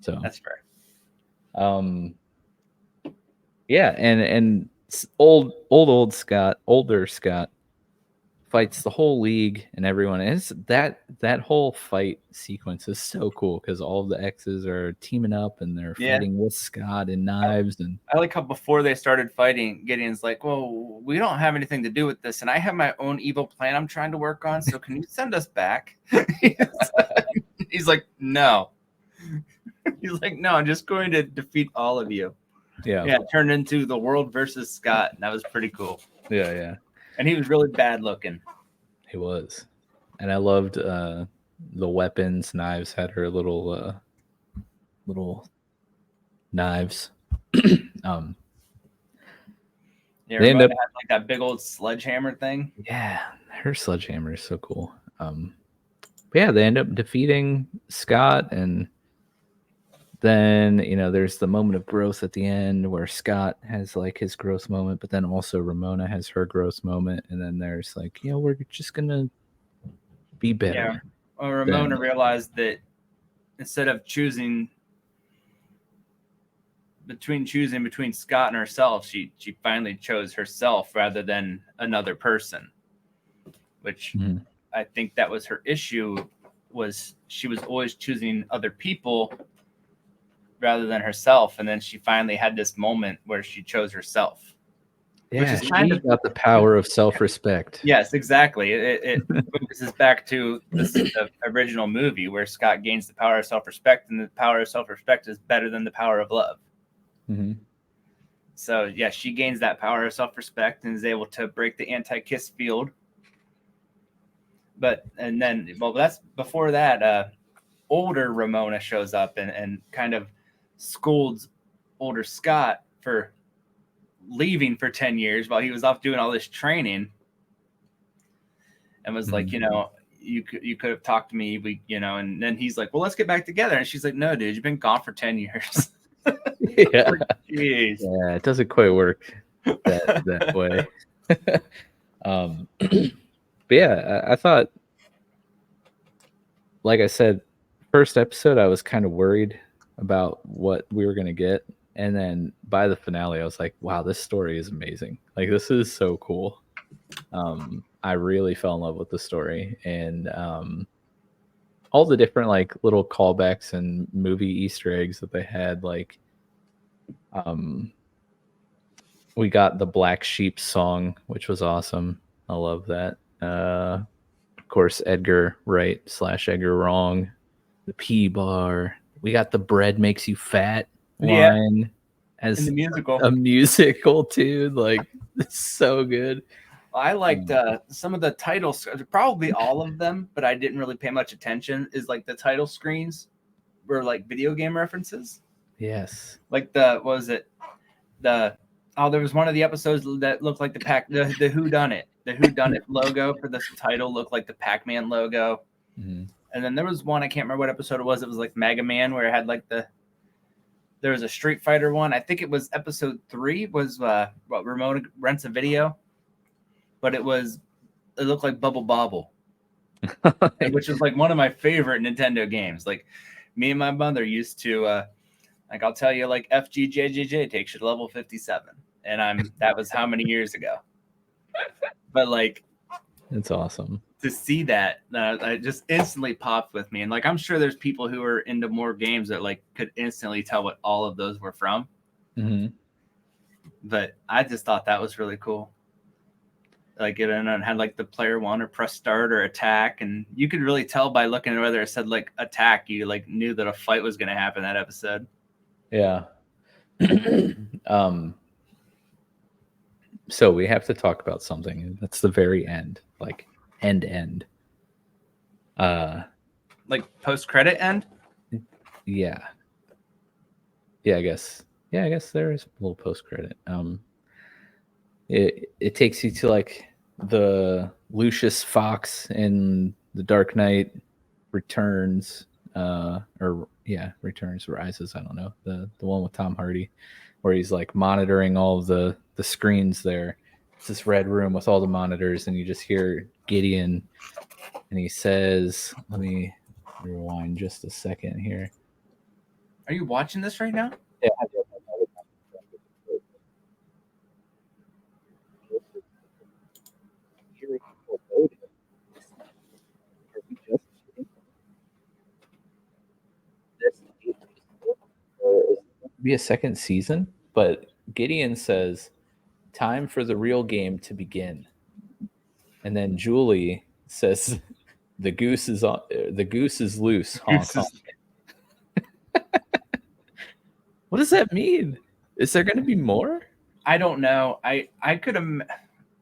so that's fair. Yeah, and older Scott fights the whole league and everyone. And it's that whole fight sequence is so cool because all of the X's are teaming up and they're fighting with Scott and knives. And I like how before they started fighting, Gideon's like, well, we don't have anything to do with this, and I have my own evil plan I'm trying to work on, so can you send us back? He's like, no. He's like, no, I'm just going to defeat all of you. Yeah, it turned into the world versus Scott, and that was pretty cool. Yeah. And he was really bad looking. He was. And I loved the weapons. Knives had her little knives. Yeah, Ramona had like that big old sledgehammer thing. Yeah, her sledgehammer is so cool. But yeah, they end up defeating Scott, and then there's the moment of growth at the end where Scott has like his growth moment, but then also Ramona has her growth moment, and then there's like, we're just gonna be better. Yeah. Well, Ramona realized that instead of choosing between Scott and herself, she finally chose herself rather than another person, which I think that was her issue, was she was always choosing other people rather than herself. And then she finally had this moment where she chose herself. Yeah, which is kind of about the power of self-respect. Yes, exactly. It focuses back to the original movie where Scott gains the power of self-respect, and the power of self-respect is better than the power of love. Mm-hmm. So yeah, she gains that power of self-respect and is able to break the anti-kiss field. And then that's before that. Older Ramona shows up and kind of scolds older Scott for leaving for 10 years while he was off doing all this training, and was like, you could have talked to me, and then he's like, well, let's get back together. And she's like, no, dude, you've been gone for 10 years. Yeah. Jeez. Yeah, it doesn't quite work that way. But yeah, I thought, like I said, first episode, I was kind of worried about what we were going to get. And then by the finale, I was like, wow, this story is amazing. Like, this is so cool. I really fell in love with the story. And all the different, like, little callbacks and movie Easter eggs that they had. Like, we got the Black Sheep song, which was awesome. I love that. Of course, Edgar Wright / Edgar Wrong. The P bar. We got the bread makes you fat line as in the musical. A musical too. Like, it's so good. I liked some of the titles, probably all of them, but I didn't really pay much attention. Is like the title screens were like video game references. Yes. Like there was one of the episodes that looked like the Who Done It. The Who Done It logo for this title looked like the Pac-Man logo. Mm-hmm. And then there was one, I can't remember what episode it was. It was like Mega Man, where it had like there was a Street Fighter one. I think it was episode 3 was Ramona rents a video, but it looked like Bubble Bobble, which is like one of my favorite Nintendo games. Like, me and my mother used to, like, I'll tell you, like, FGJJJ takes you to level 57. And that was how many years ago? But like, it's awesome to see that. It just instantly popped with me. And like, I'm sure there's people who are into more games that like could instantly tell what all of those were from. Mm-hmm. But I just thought that was really cool. Like, it had like the player 1 or press start or attack, and you could really tell by looking at whether it said like attack, you like knew that a fight was going to happen that episode. Yeah. So we have to talk about something. That's the very end, like end. Like post-credit end? Yeah. I guess there is a little post-credit. It takes you to like the Lucius Fox in The Dark Knight Returns, Returns, Rises, I don't know, the one with Tom Hardy, where he's like monitoring all of the screens there. It's this red room with all the monitors, and you just hear Gideon, and he says, let me rewind just a second here. Are you watching this right now? Yeah. be a second season, but Gideon says, "Time for the real game to begin." And then Julie says, "The goose is on. The goose is loose." Honk, honk. What does that mean? Is there going to be more? I don't know. I could have.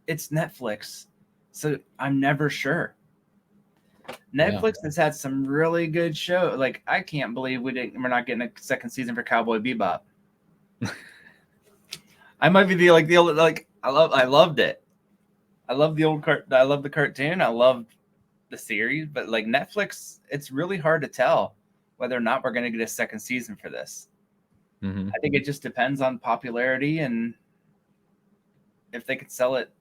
It's Netflix, so I'm never sure. Netflix has had some really good show. Like, I can't believe we're not getting a second season for Cowboy Bebop. I might be I loved it. I love the cartoon. I love the series, but like Netflix, it's really hard to tell whether or not we're going to get a second season for this. Mm-hmm. I think it just depends on popularity and if they could sell it.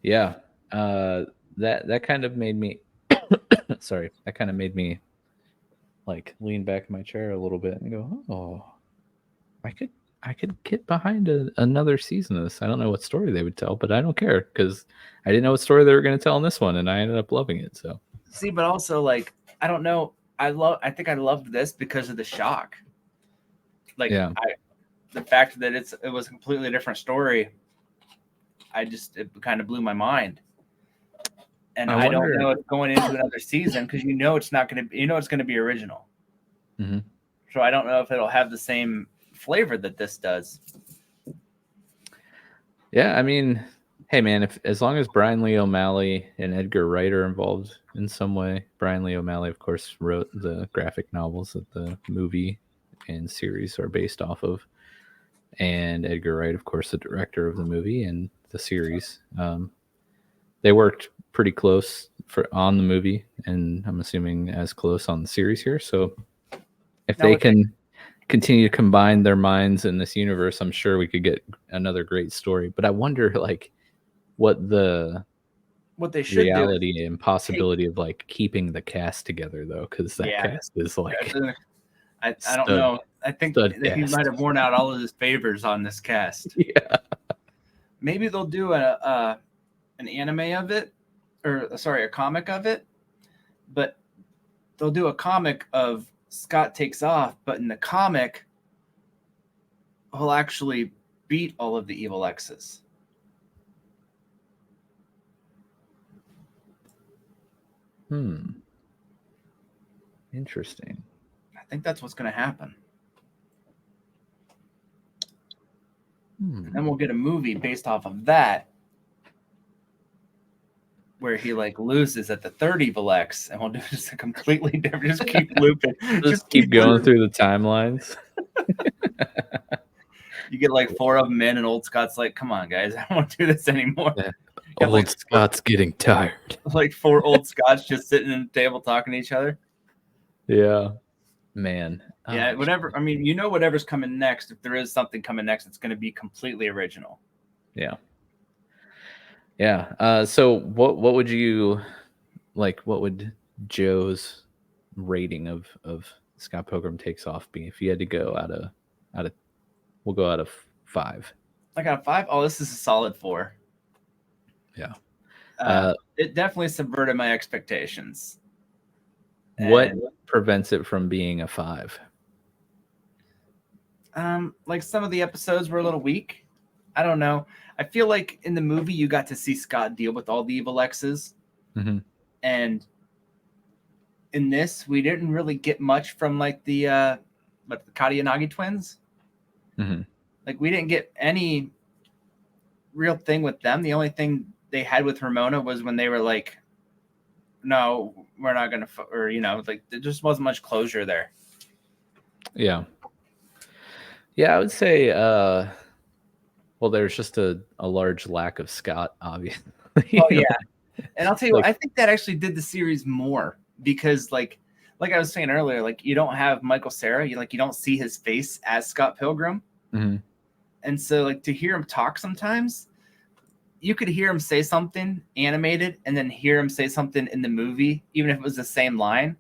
Yeah. That kind of made me sorry, that kind of made me like lean back in my chair a little bit and go, "Oh, I could get behind another season of this." I don't know what story they would tell, but I don't care because I didn't know what story they were going to tell in this one, and I ended up loving it. So see, but also like I don't know. I think I loved this because of the shock. Like the fact that it was a completely different story. It kind of blew my mind. And I don't know if going into another season because it's not going to it's going to be original. Mm-hmm. So I don't know if it'll have the same flavor that this does. Yeah, I mean, hey man, as long as Brian Lee O'Malley and Edgar Wright are involved in some way. Brian Lee O'Malley, of course, wrote the graphic novels that the movie and series are based off of, and Edgar Wright, of course, the director of the movie and the series. They worked pretty close on the movie, and I'm assuming as close on the series here. So if they can continue to combine their minds in this universe, I'm sure we could get another great story. But I wonder, like, what they should reality do and possibility of like keeping the cast together, though, because that cast is like, I don't know. I think that he might have worn out all of his favors on this cast. Yeah, maybe they'll do an anime of it, a comic of it, but they'll do a comic of Scott Takes Off, but in the comic, he'll actually beat all of the evil exes. Interesting. I think that's what's going to happen. And then we'll get a movie based off of that, where he like loses at the third evil X, and we'll do just a completely different. Just keep looping. Just keep going through the timelines. You get like 4 of them in, and old Scott's like, "Come on, guys, I don't want to do this anymore." Yeah. Old Scott's getting tired. Like 4 old Scots just sitting at the table talking to each other. Yeah, man. Yeah, whatever. I mean, whatever's coming next. If there is something coming next, it's going to be completely original. Yeah. Yeah. So what would you like? What would Joe's rating of Scott Pilgrim Takes Off be if you had to go out of? We'll go out of 5. Like out of 5? Oh, this is a solid 4. Yeah. It definitely subverted my expectations. What prevents it from being a 5? Like some of the episodes were a little weak. I don't know. I feel like in the movie you got to see Scott deal with all the evil exes. Mm-hmm. And in this, we didn't really get much from like the Katayanagi twins. Mm-hmm. Like we didn't get any real thing with them. The only thing they had with Ramona was when they were like, "No, we're not gonna," or like there just wasn't much closure there. Yeah. Yeah, I would say. Well, there's just a large lack of Scott, obviously. Oh yeah, and I'll tell you what, I think that actually did the series more because, like I was saying earlier, like you don't have Michael Cera, you don't see his face as Scott Pilgrim, and so like to hear him talk sometimes, you could hear him say something animated and then hear him say something in the movie, even if it was the same line,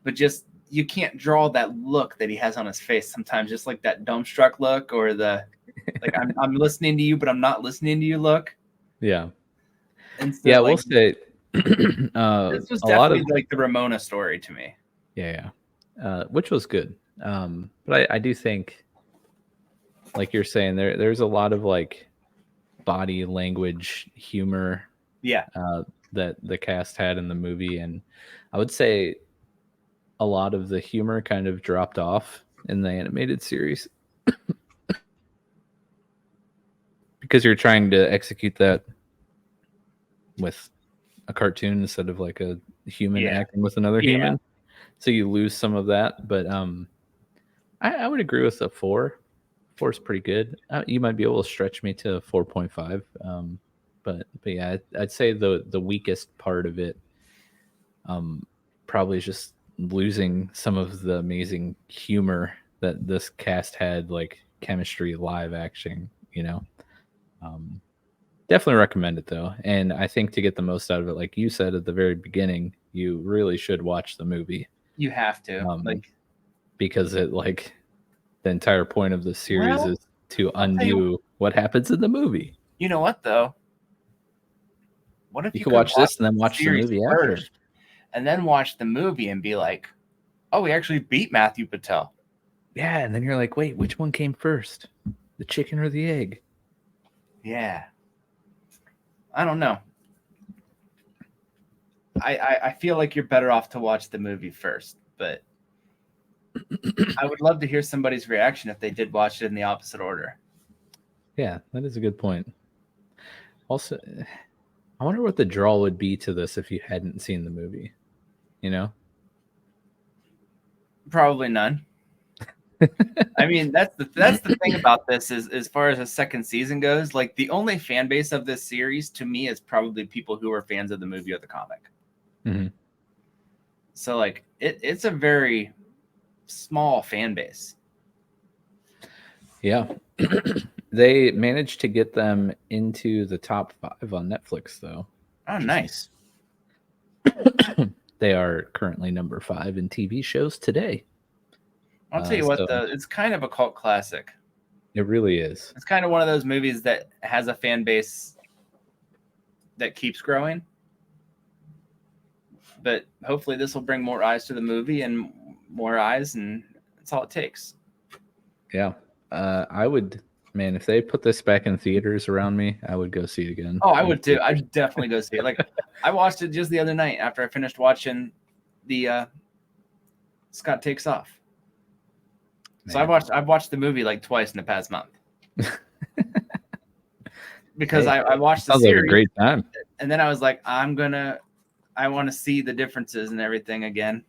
but just you can't draw that look that he has on his face sometimes, just like that dumbstruck look or the like I'm listening to you, but I'm not listening to you look. Yeah. And so, yeah, we'll say this was definitely like the Ramona story to me. Yeah. Which was good. But I do think, like you're saying, there's a lot of like body language humor Yeah. that the cast had in the movie, and I would say a lot of the humor kind of dropped off in the animated series because you're trying to execute that with a cartoon instead of like a human Yeah. acting with another Yeah. human, so you lose some of that. But I would agree with a 4. 4 is pretty good. You might be able to stretch me to 4.5. But yeah, I'd say the weakest part of it probably is just losing some of the amazing humor that this cast had, like chemistry, live action. Um, Definitely recommend it though, and I think to get the most out of it, like you said at the very beginning, you really should watch the movie. You have to. Because it like the entire point of the series Well, is to I'll tell you. undo what happens in the movie. You know what though? What if You you could could watch watch this and then the watch the series movie after. first, and then watch the movie and be like, "Oh, we actually beat Matthew Patel." Yeah, and then you're like, wait, which one came first? The chicken or the egg? Yeah. I don't know. I feel like you're better off to watch the movie first, but I would love to hear somebody's reaction if they did watch it in the opposite order. Yeah, that is a good point. Also, I wonder what the draw would be to this if you hadn't seen the movie. You know? Probably none. I mean, that's the thing about this is, as far as a second season goes, like the only fan base of this series to me is probably people who are fans of the movie or the comic. Mm-hmm. So like it's a very small fan base. Yeah. They managed to get them into the top 5 on Netflix, though. Oh, nice. They are currently number 5 in TV shows today. I'll tell you what, so though, it's kind of a cult classic. It really is. It's kind of one of those movies that has a fan base that keeps growing. But hopefully this will bring more eyes to the movie and more eyes, and that's all it takes. Yeah. I would, man, if they put this back in theaters around me, I would go see it again. Oh, I would too. I'd definitely go see it. Like, I watched it just the other night after I finished watching the Scott Takes Off. Man. So I've watched the movie like twice in the past month. Because I watched the series. Sounds like a great time. And then I was like, I want to see the differences and everything again.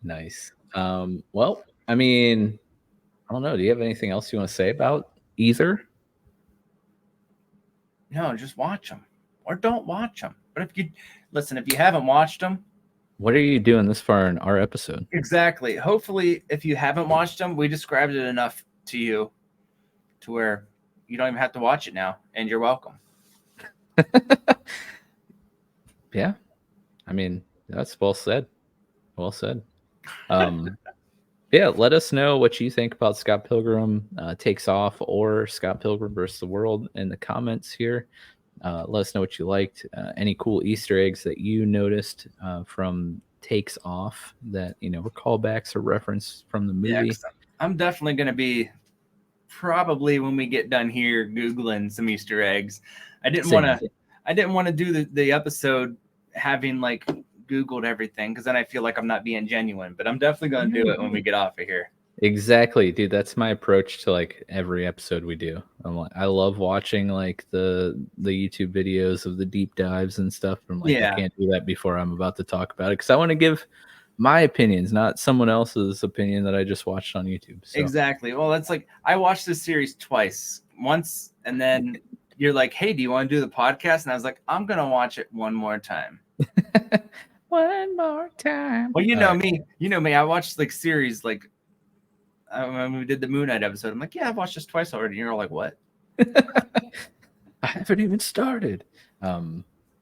Nice. Well, I mean, I don't know. Do you have anything else you want to say about either? No, just watch them or don't watch them. But if you haven't watched them, what are you doing this far in our episode? Exactly. Hopefully, if you haven't watched them, we described it enough to you to where you don't even have to watch it now, and you're welcome. Yeah. I mean, that's well said. Well said. Yeah, let us know what you think about Scott Pilgrim Takes Off or Scott Pilgrim versus the World in the comments here. Let us know what you liked. Any cool Easter eggs that you noticed from Takes Off that, were callbacks or reference from the movie. Yeah, I'm definitely going to be probably when we get done here Googling some Easter eggs. I didn't want to do the episode having like Googled everything, because then I feel like I'm not being genuine, but I'm definitely going to do it when we get off of here. Exactly, dude. That's my approach to like every episode we do. I love watching like the YouTube videos of the deep dives and stuff. I'm like, I can't do that before I'm about to talk about it, because I want to give my opinions, not someone else's opinion that I just watched on YouTube. So. Exactly. Well, that's like, I watched this series twice. Once, and then you're like, hey, do you want to do the podcast? And I was like, I'm going to watch it one more time. One more time. Well, you know me. I watched like series, like when we did the Moon Knight episode. I'm like, yeah, I've watched this twice already. And you're all like, what? I haven't even started.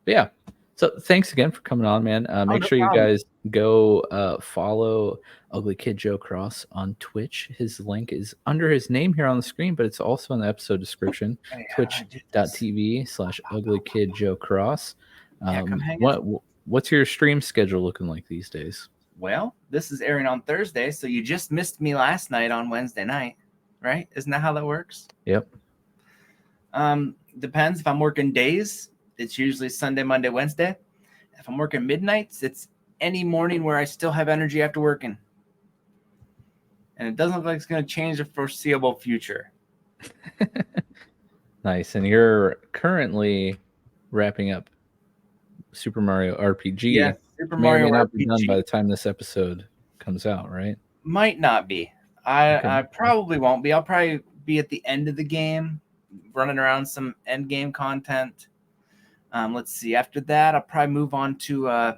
Yeah. So thanks again for coming on, man. Make sure you guys go follow UglyKidJoeCross on Twitch. His link is under his name here on the screen, but it's also in the episode description. Twitch.tv/UglyKidJoeCross. What's your stream schedule looking like these days? Well, this is airing on Thursday, so you just missed me last night on Wednesday night, right? Isn't that how that works? Yep. Depends. If I'm working days, it's usually Sunday, Monday, Wednesday. If I'm working midnights, it's any morning where I still have energy after working. And it doesn't look like it's going to change the foreseeable future. Nice. And you're currently wrapping up Super Mario RPG. Yeah, Super May or Mario may not be done RPG by the time this episode comes out, right? might not be. I probably won't be. I'll probably be at the end of the game, running around some end game content. Let's see. After that, I'll probably move on to I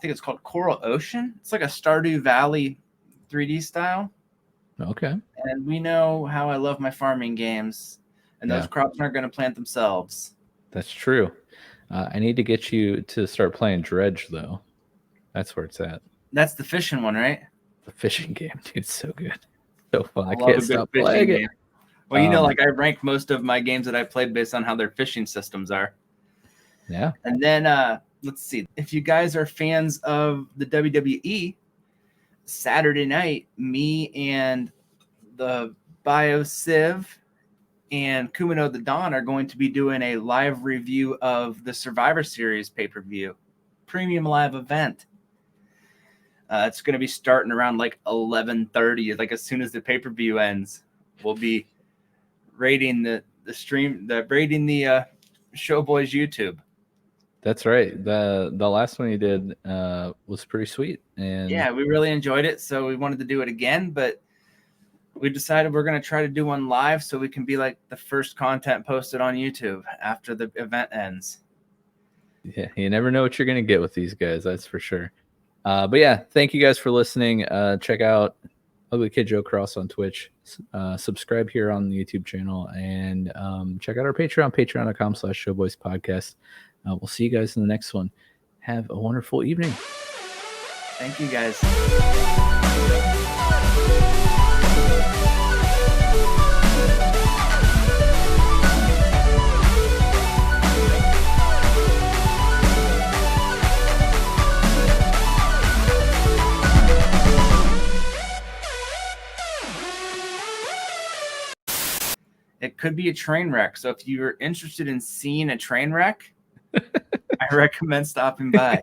think it's called Coral Ocean. It's like a Stardew Valley 3D style. Okay. And we know how I love my farming games, and those crops aren't going to plant themselves. That's true. I need to get you to start playing Dredge, though. That's where it's at. That's the fishing one, right? The fishing game, dude, it's so good. So fun. I love can't a good stop fishing playing game. it. Well, you know, like I rank most of my games that I played based on how their fishing systems are. Yeah. And then let's see. If you guys are fans of the WWE, Saturday night, me and the Bio Civ and Kumino the Dawn are going to be doing a live review of the Survivor Series pay-per-view premium live event. It's going to be starting around like 11:30. Like as soon as the pay-per-view ends, we'll be rating the Showboys YouTube. That's right. The last one you did was pretty sweet. And yeah, we really enjoyed it. So we wanted to do it again, but we decided we're going to try to do one live so we can be like the first content posted on YouTube after the event ends. Yeah, you never know what you're going to get with these guys. That's for sure. But yeah, thank you guys for listening. Check out UglyKidJoeCross on Twitch. Subscribe here on the YouTube channel, and check out our Patreon, patreon.com/showboyspodcast. We'll see you guys in the next one. Have a wonderful evening. Thank you, guys. It could be a train wreck. So if you're interested in seeing a train wreck, I recommend stopping by.